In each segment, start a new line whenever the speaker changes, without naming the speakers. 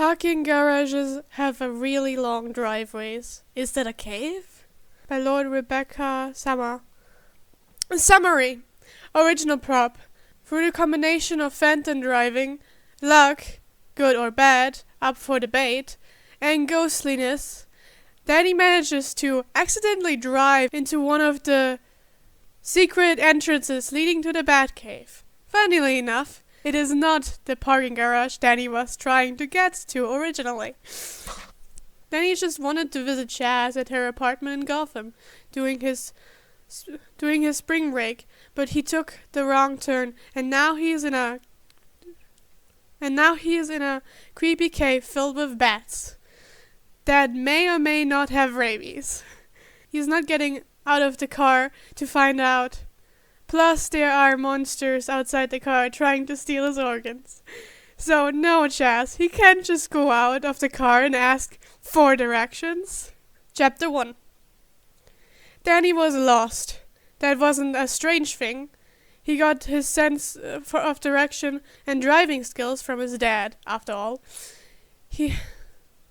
Parking garages have a really long driveways. Is that a cave? By Lord Rebecca Summer. Summary. Original prop. Through the combination of phantom driving, luck, good or bad, up for debate, and ghostliness, Danny manages to accidentally drive into one of the secret entrances leading to the Batcave. Funnily enough, it is not the parking garage Danny was trying to get to originally. Danny just wanted to visit Chaz at her apartment in Gotham, doing his spring break, but he took the wrong turn, and now he is in a creepy cave filled with bats that may or may not have rabies. He's not getting out of the car to find out. Plus, there are monsters outside the car trying to steal his organs. So, no, Chaz, he can't just go out of the car and ask for directions. Chapter 1. Danny was lost. That wasn't a strange thing. He got his sense of direction and driving skills from his dad, after all. He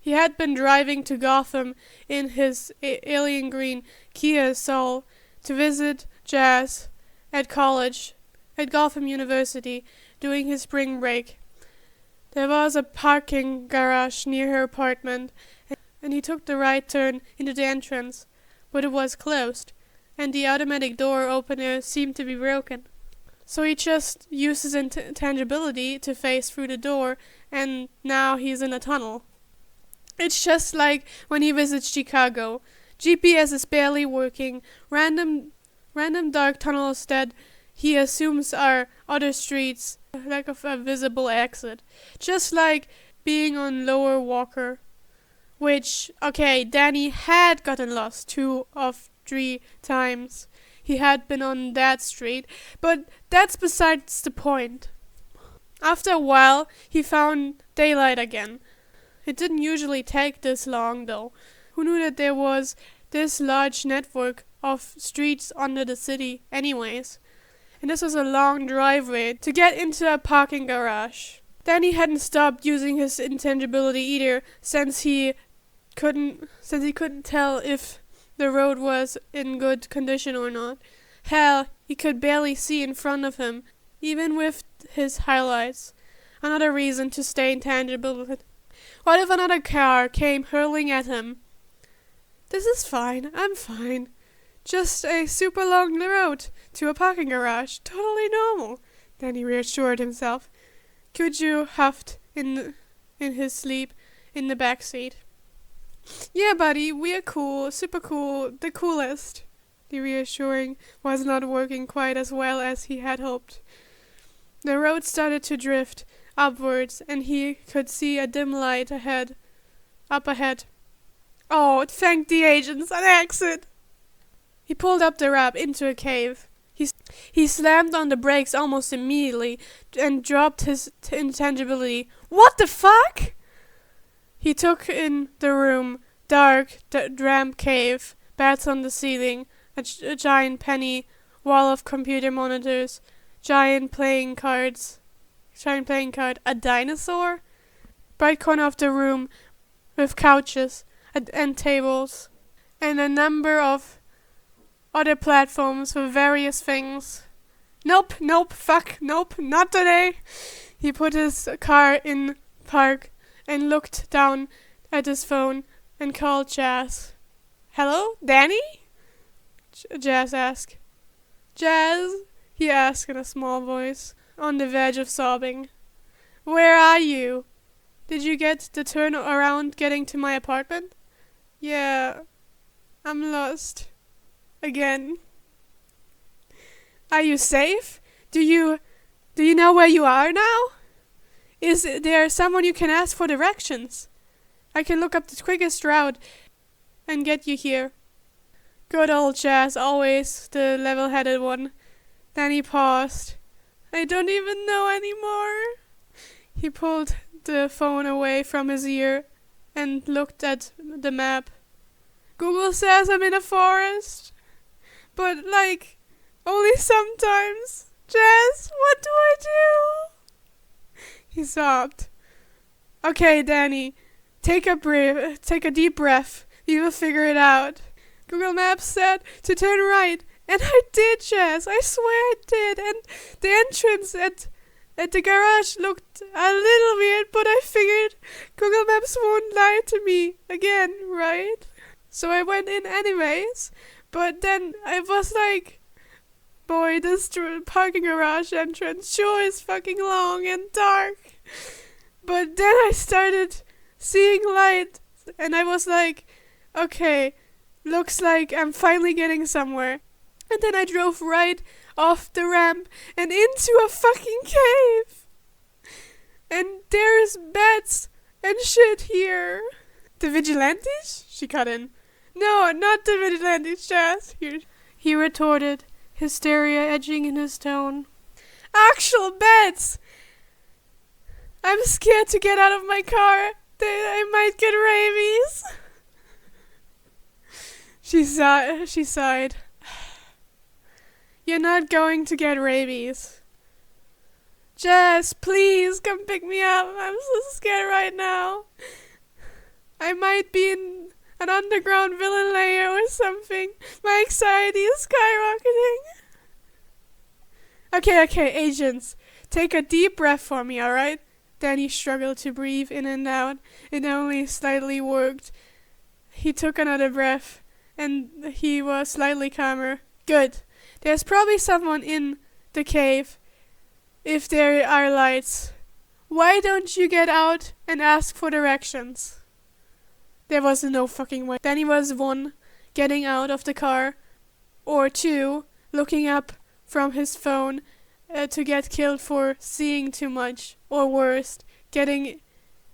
had been driving to Gotham in his alien green Kia Soul to visit Jazz at college, at Gotham University, doing his spring break. There was a parking garage near her apartment, and he took the right turn into the entrance, but it was closed, and the automatic door opener seemed to be broken. So he just used his intangibility to phase through the door, and now he's in a tunnel. It's just like when he visits Chicago. GPS is barely working. Random dark tunnels that he assumes are other streets, lack of a visible exit. Just like being on Lower Walker, which, okay, Danny had gotten lost 2 of 3 times. He had been on that street, but that's besides the point. After a while, he found daylight again. It didn't usually take this long, though. Who knew that there was this large network of streets under the city anyways? And this was a long driveway to get into a parking garage. Danny hadn't stopped using his intangibility either, since he couldn't tell if the road was in good condition or not. Hell, he could barely see in front of him, even with his highlights. Another reason to stay intangible. What if another car came hurling at him? This is fine, I'm fine. Just a super long road to a parking garage, totally normal, Danny reassured himself. Kuju huffed in his sleep in the back seat. Yeah, buddy, we're cool, super cool, the coolest. The reassuring was not working quite as well as he had hoped. The road started to drift upwards, and he could see a dim light up ahead. Oh, thank the agents, an exit! He pulled up the ramp into a cave. He slammed on the brakes almost immediately and dropped his intangibility. What the fuck? He took in the room, dark, damp cave, bats on the ceiling, a giant penny, wall of computer monitors, giant playing card, a dinosaur? Bright corner of the room with couches and tables, and a number of other platforms with various things. Nope, fuck, nope, not today. He put his car in park and looked down at his phone and called Jazz. Hello, Danny? Jazz asked. Jazz? He asked in a small voice, on the verge of sobbing. Where are you? Did you get the turn around getting to my apartment? Yeah, I'm lost. Again. Are you safe? Do you know where you are now? Is there someone you can ask for directions? I can look up the quickest route and get you here. Good old Jazz, always the level-headed one. Then he paused. I don't even know anymore. He pulled the phone away from his ear and looked at the map. Google says I'm in a forest. But, only sometimes. Jazz, what do I do? He sobbed. Okay, Danny, take a deep breath. You will figure it out. Google Maps said to turn right, and I did, Jess. I swear I did. And the entrance at the garage looked a little weird, but I figured Google Maps won't lie to me again, right? So I went in anyways, but then I was like, boy, this parking garage entrance sure is fucking long and dark. But then I started seeing light, and I was like, okay, looks like I'm finally getting somewhere. And then I drove right off the ramp and into a fucking cave. And there's beds and shit here. The vigilantes? She cut in. No, not the vigilantes, Jazz. He retorted, hysteria edging in his tone. Actual beds! I'm scared to get out of my car. I might get rabies. She sighed. You're not going to get rabies. Jess, please come pick me up. I'm so scared right now. I might be in an underground villain lair or something. My anxiety is skyrocketing. Okay, agents. Take a deep breath for me, alright? Danny struggled to breathe in and out. It only slightly worked. He took another breath, and he was slightly calmer. Good. There's probably someone in the cave, if there are lights. Why don't you get out and ask for directions? There was no fucking way. Danny was 1, getting out of the car, or 2, looking up from his phone to get killed for seeing too much, or worse, getting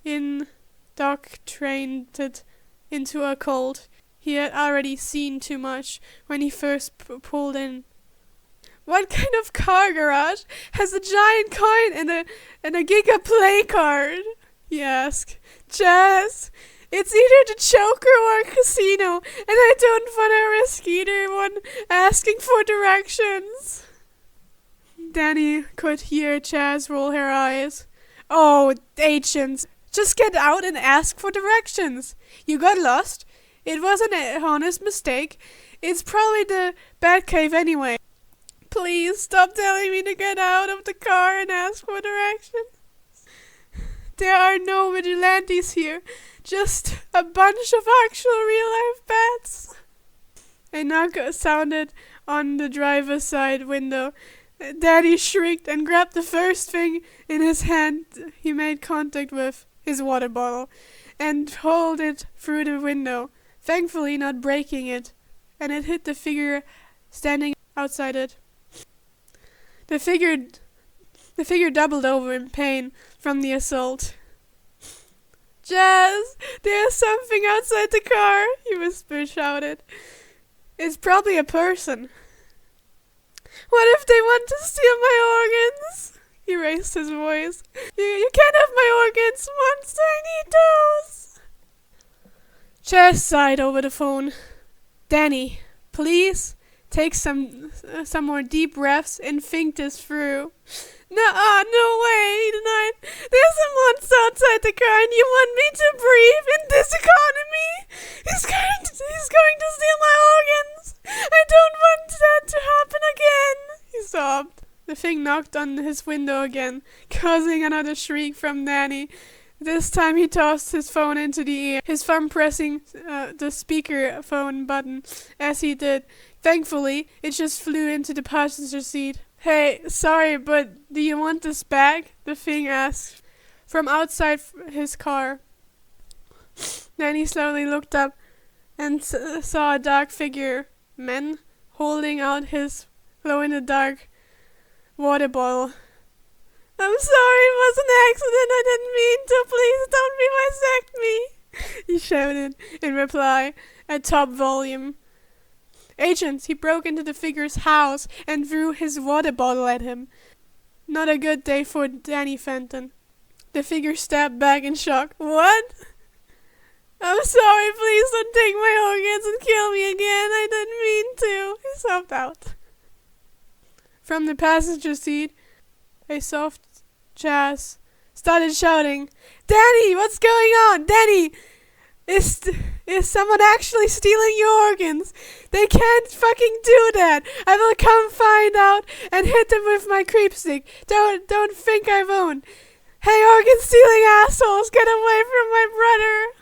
indoctrinated into a cult. He had already seen too much when he first pulled in. What kind of car garage has a giant coin and a Giga Play card? He asked. Jazz, it's either the Joker or a casino, and I don't want to risk either one asking for directions. Danny could hear Jazz roll her eyes. Oh, agents, just get out and ask for directions. You got lost. It was an honest mistake. It's probably the Batcave anyway. Please stop telling me to get out of the car and ask for directions. There are no vigilantes here, just a bunch of actual real-life bats. A knock sounded on the driver's side window. Daddy shrieked and grabbed the first thing in his hand he made contact with, his water bottle, and hurled it through the window, thankfully not breaking it, and it hit the figure standing outside it. The figure doubled over in pain from the assault. Jazz, there's something outside the car, he shouted. It's probably a person. What if they want to steal my organs? He raised his voice. You can't have my organs, monster, I need those. Jazz sighed over the phone. Danny, please take some more deep breaths and think this through. No way, he denied. There's a monster outside the car and you want me to breathe in this economy? He's going to steal my organs. I don't want that to happen again, he sobbed. The thing knocked on his window again, causing another shriek from Danny. This time he tossed his phone into the air, his thumb pressing the speaker phone button as he did. Thankfully, it just flew into the passenger seat. Hey, sorry, but do you want this bag? The thing asked from outside his car. Then he slowly looked up and saw a dark figure, man, holding out his glow-in-the-dark water bottle. I'm sorry, it was an accident, I didn't mean to, please don't vivisect me, he shouted in reply at top volume. Agents, he broke into the figure's house and threw his water bottle at him. Not a good day for Danny Fenton. The figure stepped back in shock. What? I'm sorry, please don't take my organs and kill me again, I didn't mean to, he sobbed out. From the passenger seat, a soft Jazz started shouting, Danny, what's going on? Danny, is someone actually stealing your organs? They can't fucking do that. I will come find out and hit them with my creep stick. Don't think I won't. Hey, organ stealing assholes, get away from my brother.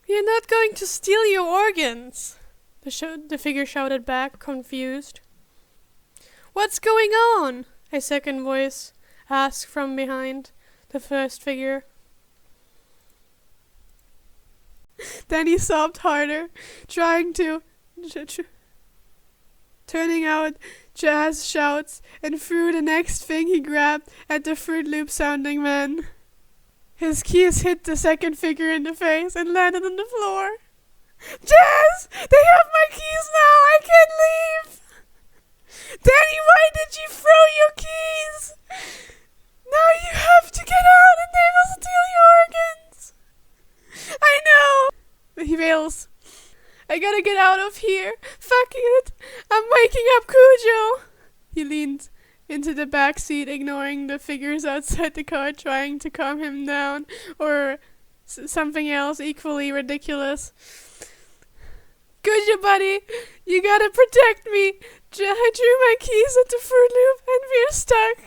We're not going to steal your organs, the figure shouted back, confused. What's going on? A second voice asked from behind the first figure. Then he sobbed harder, trying to turning out jazz shouts, and threw the next thing he grabbed at the Fruit Loop sounding man. His keys hit the second figure in the face and landed on the floor. Jazz! They have my keys now! I can't leave! Danny, why did you throw your keys? Now you have to get out and they will steal your organs! I know! He wails. I gotta get out of here. Fuck it. I'm waking up Cujo. He leaned into the back seat, ignoring the figures outside the car, trying to calm him down, or something else equally ridiculous. Cujo, buddy, you gotta protect me. I drew my keys at the Fruit Loop and we're stuck.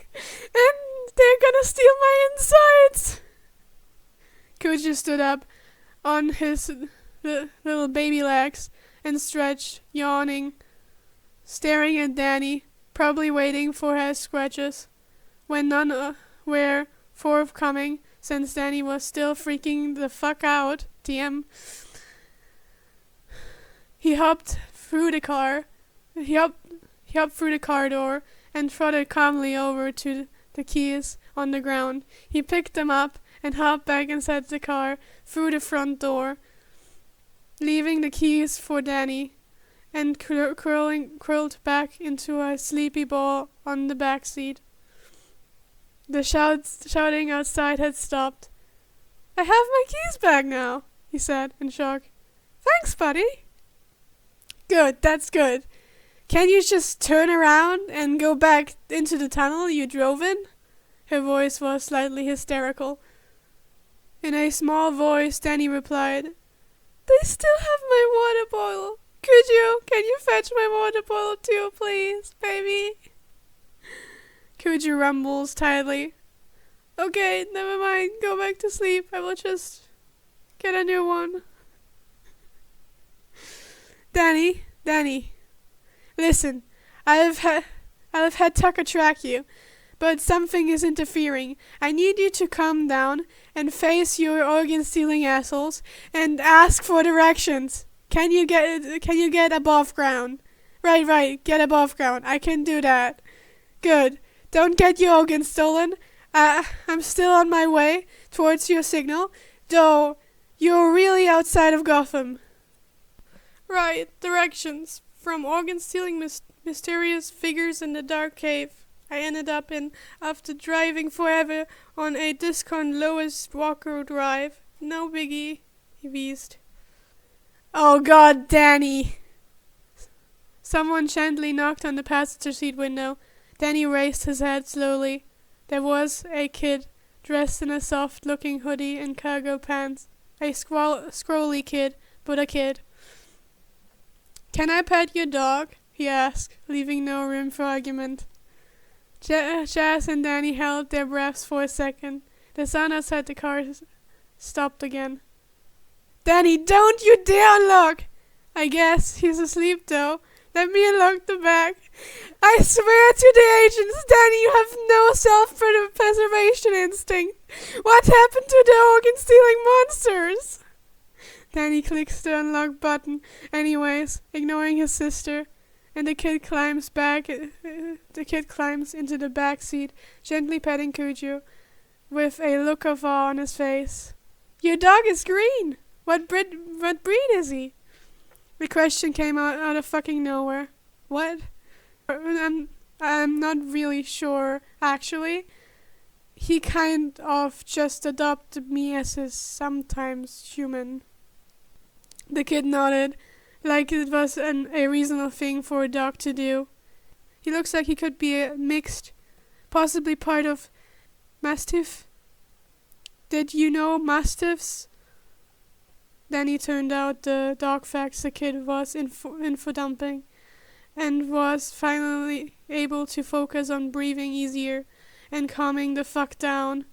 And they're gonna steal my insides. Cujo stood up on his little baby legs and stretched, yawning, staring at Danny, probably waiting for his scratches, when none were forthcoming, since Danny was still freaking the fuck out. TM. He hopped through the car. He hopped through the car door and trotted calmly over to the keys on the ground. He picked them up and hopped back inside the car through the front door, leaving the keys for Danny, and curled back into a sleepy ball on the back seat. The shouting outside had stopped. I have my keys back now, he said in shock. Thanks, buddy. Good, that's good. Can you just turn around and go back into the tunnel you drove in? Her voice was slightly hysterical. In a small voice, Danny replied, They still have my water bottle. Cujo, can you fetch my water bottle too, please, baby? Cujo rumbles tightly. Okay, never mind. Go back to sleep. I will just get a new one. Danny, listen. I've had Tucker track you, but something is interfering. I need you to calm down and face your organ-stealing assholes and ask for directions. Can you get above ground? Right, get above ground. I can do that. Good. Don't get your organs stolen. I'm still on my way towards your signal, though you're really outside of Gotham. Right, directions. From organ-stealing mysterious figures in the dark cave I ended up in after driving forever on a discount Lois Walker Drive. No biggie, he wheezed. Oh God, Danny! Someone gently knocked on the passenger seat window. Danny raised his head slowly. There was a kid, dressed in a soft-looking hoodie and cargo pants. A scrolly kid, but a kid. Can I pet your dog? He asked, leaving no room for argument. Jazz and Danny held their breaths for a second. The sound outside the car stopped again. Danny, don't you dare unlock! I guess he's asleep though. Let me unlock the back. I swear to the agents, Danny, you have no self-preservation instinct. What happened to the organ-stealing monsters? Danny clicks the unlock button anyways, ignoring his sister, and the kid climbs into the back seat, gently petting Cujo, with a look of awe on his face. Your dog is green! What breed is he? The question came out of fucking nowhere. What? I'm not really sure, actually. He kind of just adopted me as his sometimes human. The kid nodded, like it was a reasonable thing for a dog to do. He looks like he could be a mixed, possibly part of Mastiff. Did you know mastiffs? Then he turned out the dog facts the kid was info dumping and was finally able to focus on breathing easier and calming the fuck down.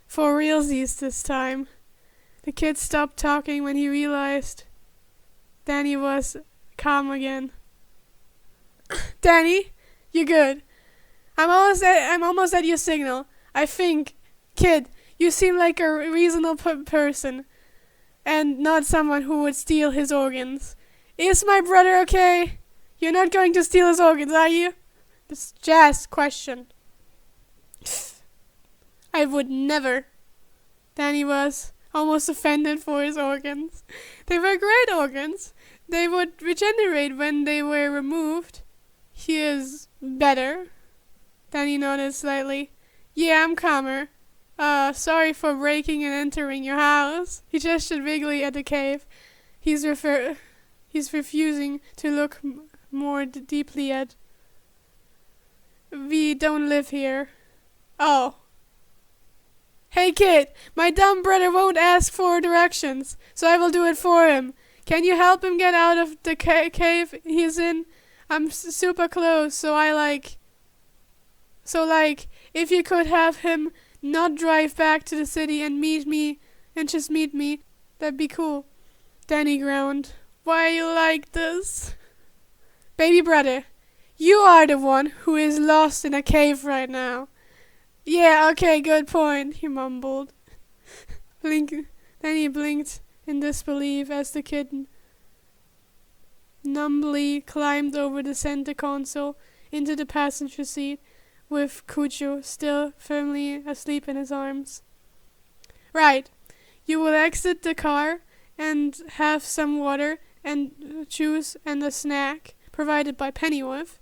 For realsies this time. The kid stopped talking when he realized Danny was calm again. Danny, you good? I'm almost at your signal. I think, kid, you seem like a reasonable person, and not someone who would steal his organs. Is my brother okay? You're not going to steal his organs, are you? This jazz question. I would never. Danny was almost offended for his organs. They were great organs. They would regenerate when they were removed. He is better. Danny nodded slightly. Yeah, I'm calmer. Sorry for breaking and entering your house. He gestured vaguely at the cave. He's refusing to look more deeply at. We don't live here. Oh. Hey kid, my dumb brother won't ask for directions, so I will do it for him. Can you help him get out of the cave he's in? I'm super close, so if you could have him not drive back to the city and just meet me, that'd be cool. Danny groaned. Why you like this? Baby brother, you are the one who is lost in a cave right now. Yeah, okay, good point, he mumbled. Then he blinked in disbelief as the kid numbly climbed over the center console into the passenger seat, with Cujo still firmly asleep in his arms. Right, you will exit the car and have some water and juice and a snack provided by Pennyworth.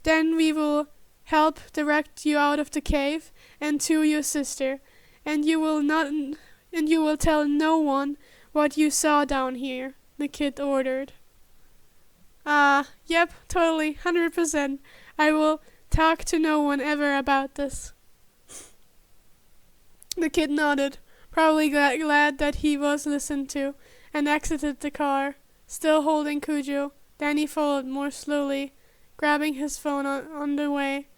Then we will help direct you out of the cave and to your sister, and you will tell no one what you saw down here, the kid ordered. Yep, totally, 100%. I will talk to no one ever about this. The kid nodded, probably glad that he was listened to, and exited the car, still holding Cujo. Danny followed more slowly, grabbing his phone on the way.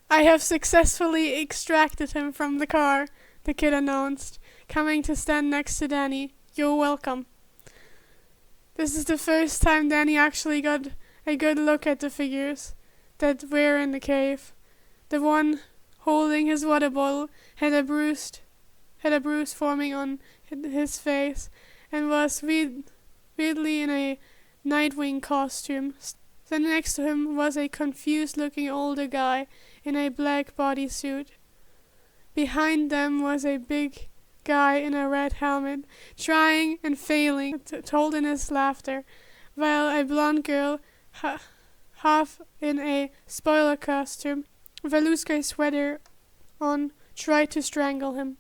I have successfully extracted him from the car, the kid announced, coming to stand next to Danny. You're welcome. This is the first time Danny actually got a good look at the figures that were in the cave. The one holding his water bottle had a bruise forming on his face, and was weirdly in a Nightwing costume. Standing next to him was a confused-looking older guy in a black bodysuit. Behind them was a big guy in a red helmet, trying and failing to hold in his laughter, while a blonde girl, half in a spoiler costume, with a loose gray sweater on, tried to strangle him.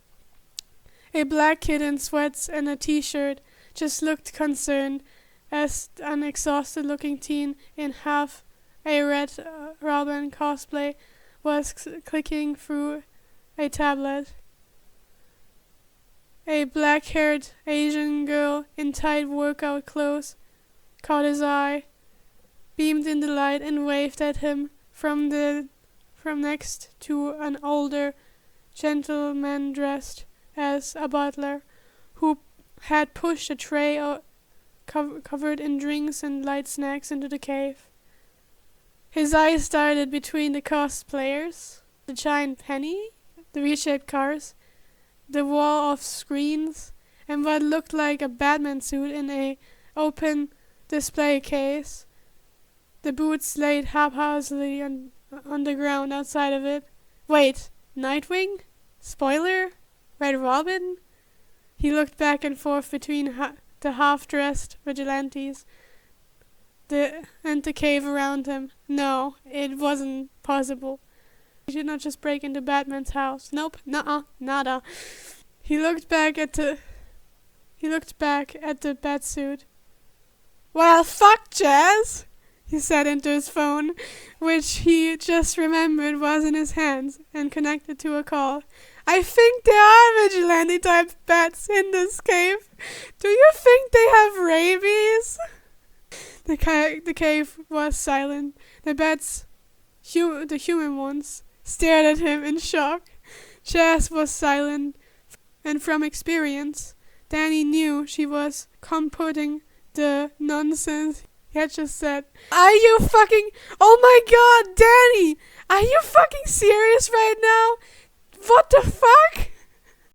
A black kid in sweats and a t-shirt just looked concerned, as an exhausted-looking teen in half a Red Robin cosplay was clicking through a tablet. A black-haired Asian girl in tight workout clothes caught his eye, beamed in the light, and waved at him from next to an older gentleman dressed as a butler, who had pushed a tray covered in drinks and light snacks into the cave. His eyes darted between the cosplayers, the giant penny, the V-shaped cars, the wall of screens, and what looked like a Batman suit in a open display case. The boots laid haphazardly on the ground outside of it. Wait, Nightwing? Spoiler? Red Robin? He looked back and forth between the half-dressed vigilantes and the cave around him. No, it wasn't possible. He did not just break into Batman's house. Nope, nada. He looked back at the batsuit. Well, fuck, Jazz, he said into his phone, which he just remembered was in his hands and connected to a call. I think there are vigilante type bats in this cave. Do you think they have rabies? The cave was silent. The bats, the human ones, stared at him in shock. Jazz was silent, and from experience, Danny knew she was computing the nonsense he had just said. Are you fucking... Oh my god, Danny! Are you fucking serious right now? What the fuck?